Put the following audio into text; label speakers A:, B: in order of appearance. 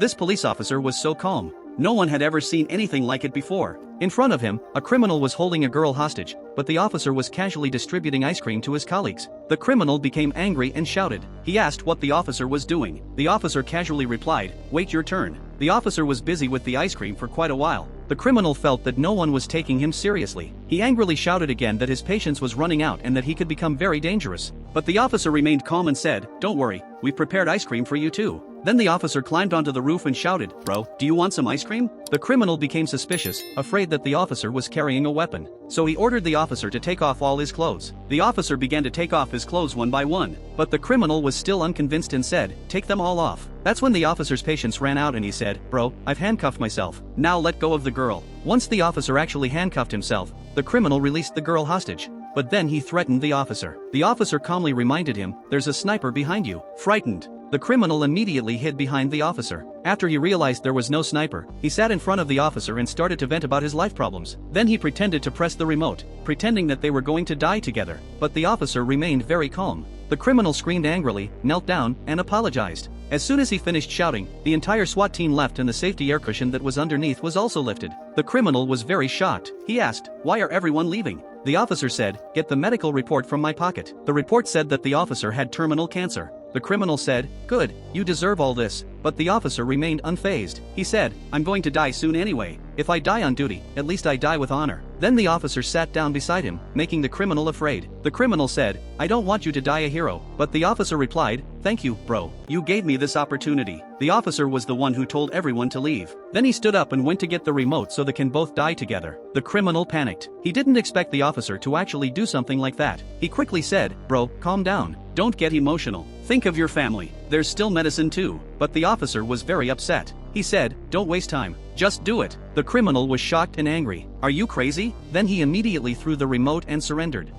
A: This police officer was so calm. No one had ever seen anything like it before. In front of him, a criminal was holding a girl hostage, but the officer was casually distributing ice cream to his colleagues. The criminal became angry and shouted. He asked what the officer was doing. The officer casually replied, "Wait your turn." The officer was busy with the ice cream for quite a while. The criminal felt that no one was taking him seriously. He angrily shouted again that his patience was running out and that he could become very dangerous. But the officer remained calm and said, "Don't worry, we've prepared ice cream for you too." Then the officer climbed onto the roof and shouted, "Bro, do you want some ice cream?" The criminal became suspicious, afraid that the officer was carrying a weapon. So he ordered the officer to take off all his clothes. The officer began to take off his clothes one by one, but the criminal was still unconvinced and said, "Take them all off." That's when the officer's patience ran out and he said, "Bro, I've handcuffed myself. Now let go of the girl." Once the officer actually handcuffed himself, the criminal released the girl hostage. But then he threatened the officer. The officer calmly reminded him, "There's a sniper behind you." Frightened, the criminal immediately hid behind the officer. After he realized there was no sniper, he sat in front of the officer and started to vent about his life problems. Then he pretended to press the remote, pretending that they were going to die together. But the officer remained very calm. The criminal screamed angrily, knelt down, and apologized. As soon as he finished shouting, the entire SWAT team left and the safety air cushion that was underneath was also lifted. The criminal was very shocked. He asked, "Why are everyone leaving?" The officer said, "Get the medical report from my pocket." The report said that the officer had terminal cancer. The criminal said, "Good, you deserve all this." But the officer remained unfazed. He said, "I'm going to die soon anyway. If I die on duty, at least I die with honor." Then the officer sat down beside him, making the criminal afraid. The criminal said, "I don't want you to die a hero." But the officer replied, "Thank you, bro. You gave me this opportunity." The officer was the one who told everyone to leave. Then he stood up and went to get the remote so they can both die together. The criminal panicked. He didn't expect the officer to actually do something like that. He quickly said, "Bro, calm down. Don't get emotional. Think of your family. There's still medicine too." But the officer was very upset. He said, "Don't waste time. Just do it." The criminal was shocked and angry. "Are you crazy?" Then he immediately threw the remote and surrendered.